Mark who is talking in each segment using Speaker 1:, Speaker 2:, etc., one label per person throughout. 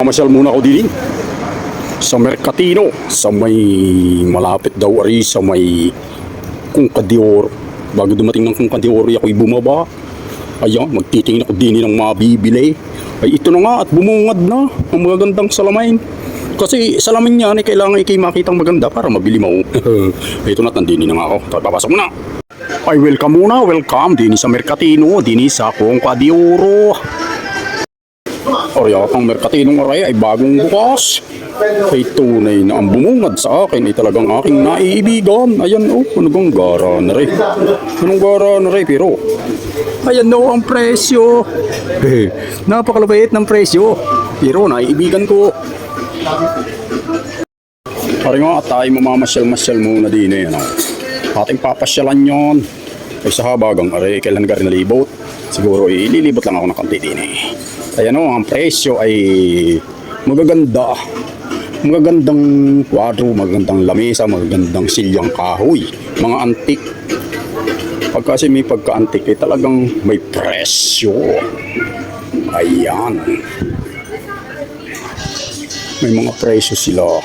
Speaker 1: Mamamasyal muna ako din sa Mercatino, sa may malapit daw ari sa may Cunca de Oro. Bago dumating ng Cunca de Oro, ako'y bumaba. Ayan, magtitingin ako din ng mabibili. Ay ito na nga at bumungad na ang magagandang salamin. Kasi salamin niyan ay kailangan ikay makitang maganda para mabili mo. Ito na, nandini na nga ako. Papasok muna. Ay welcome muna, welcome din sa Mercatino, din sa Cunca de Oro. Orya pang Mercatinong aray ay bagong bukas. Ay tunay na ang bumungad sa akin ay talagang aking naiibigan. Ayan o, anong gara na rin. Anong gara na rin, pero ayan o ang presyo. Napakalabait ng presyo. Pero naiibigan ko. Pari nga tayo mamamasyal-masyal muna din eh. Ano? Ating papasyalan yon. Ay sa habagang aray, kailan ka rin nalibot? Siguro ililibot lang ako ng kanti din eh. Ayan o, ang presyo ay magaganda. Magagandang kwadro, magagandang lamesa, magagandang silyang kahoy. Mga antik. Pag kasi may pagka-antik ay talagang may presyo. Ayan. May mga presyo sila.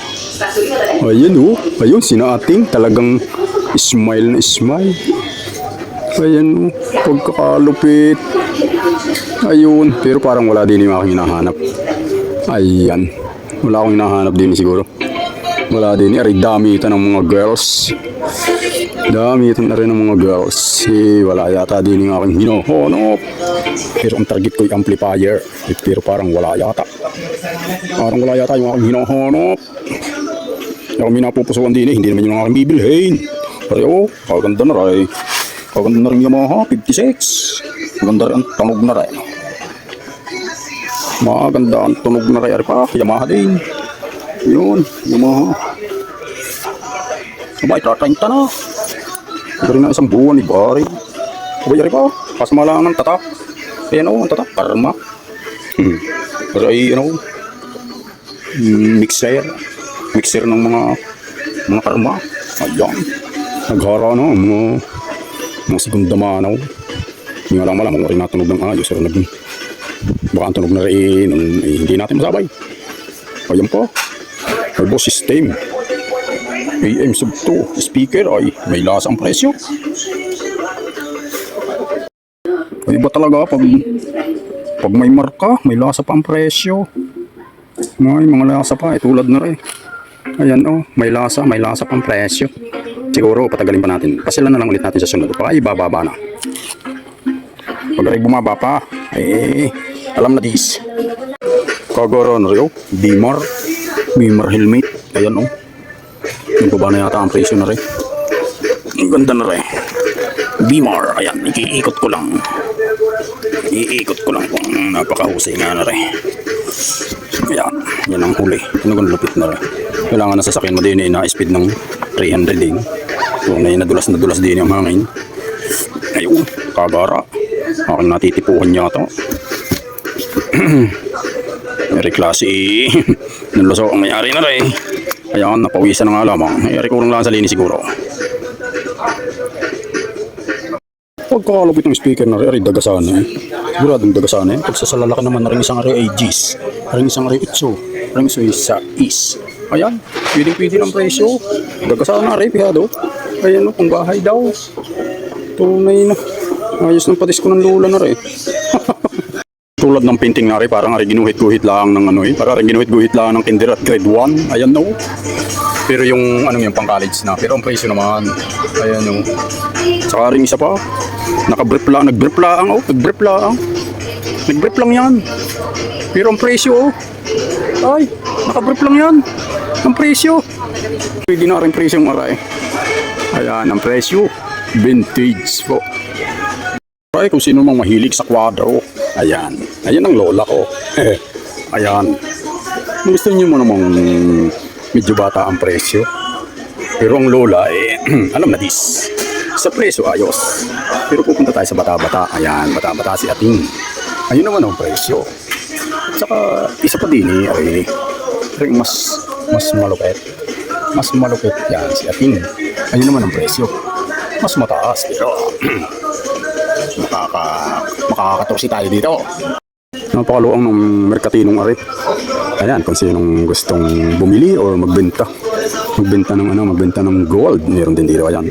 Speaker 1: Ayan o, ayun sina ating talagang smile na smile. Ayan o, pagkakalupit. Ayun, pero parang wala din yung aking hinahanap. Ayan, wala akong hinahanap din siguro. Wala din, aray damitan ng mga girls. Damitan na rin ng mga girls. Wala yata din yung aking hinahanap. Pero ang target ko yung amplifier. Pero parang wala yata. Parang wala yata yung aking hinahanap. Kaya kami napupusuan din eh, hindi naman yung aking bibilhin. Aray o, kaganda na rin. Kaganda na rin Yamaha 56. Maganda rin ang tunog na rin. Maganda ang tunog na rin pa. Yamaha din. Yun, Yamaha. Abay, 30 na. Ito rin na isang buwan ni Barry. Abay, rin pa. Kasama lang ng tatak. Ayan o, ang tatak. Karma. Pero ay, mixer. Mixer ng mga karma. Ayan. Naghara na mga segunda manaw. Hindi nga lang malamang rin natunog ng ayos. Pero baka ang tunog na rin. Hindi natin masabay. Ayan pa. Turbo system. AM sub 2. Speaker ay may lasang presyo. Ay iba talaga pag may marka, may lasa pa ang presyo. May mga lasa pa. Tulad na rin. Ayan o. May lasa pang presyo. Siguro patagalin pa natin. Pasilan na lang ulit natin sa sunod. Ay bababa na. Pag ay bumaba pa, alam na dis. Kagara na rin, Bimar helmet. Ayan o. Nagbaba na yata ang presyo na rin. Ang ganda na rin. Bimar, ayan, iikot ko lang. Iikot ko lang kung napakahusay nga na rin. Ayan, yan ang huli. Ano lupit na rin. Kailangan na sasakyan mo din na speed ng 300 din. So, nadulas din yung hangin. Ayun, kagara. Aking natitipuhan yata. May klase ng luso ang may-ari na rin. Ayan, napawisan na nga lamang. May-ari ko lang sa linis siguro. Pagkakalapit ng speaker na rin, dagasan eh. Siguradong dagasan eh. Pagsasalalaki naman na rin isang rin ay G's. Rin isang rin 8. Rin isa is. Ayan, pwede ng presyo. Dagasan na rin, pihado. Ayan o, kung bahay daw. Tunay na. Ayos ng patis ko ng lula na rin. Tulad ng painting na rin, parang ginuhit-guhit lang ng parang ginuhit-guhit lang ng kinder at grade 1. Ayan no. Pero yung yung pang college na. Pero ang presyo naman. Ayan no. Saka rin isa pa. Naka-brief lang. Nag-brief lang. Nag-brief lang yan. Pero ang presyo ay, naka-brief lang yan. Ang presyo. Pwede na rin presyo ng aray. Ayan ang presyo. Vintage po. Ay, kung sino mang mahilig sa kwadro. Ayan. Ayan ang lola ko. Ayan. Gusto niyo mo namang medyo bata ang presyo. Pero ang lola alam na dis. Sa presyo ayos. Pero pupunta tayo sa bata-bata. Ayan, bata-bata si Ating. Ayun naman ang presyo. At saka isa pa din ring mas malupit. Mas malupit yan si Ating. Ayun naman ang presyo. Mas mataas pero makakatorsi tayo dito. Napakaluang ng Mercatinong ari. Ayan, kung sinong gustong bumili or magbenta. Magbenta ng gold. Meron din dito, ayan.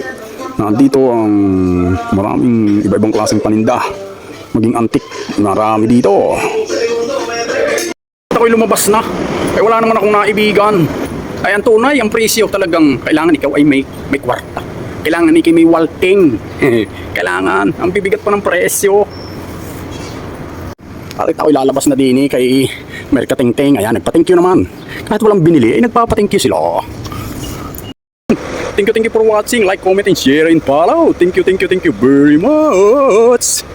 Speaker 1: Nandito ang maraming iba-ibang klaseng paninda. Maging antik, marami dito. Ako'y lumabas na. Ay wala naman akong naibigan. Ay ang tunay, ang presyo talagang kailangan ikaw ay may kwarta. Kailangan ikaw may walting. Kailangan, ang bibigat pa ng presyo. At ako'y lalabas na din kay Merkatingting. Ayan, nagpa-thank you naman. Kahit walang binili, ay nagpapa-thank you sila. Thank you for watching. Like, comment, and share, and follow. Thank you very much.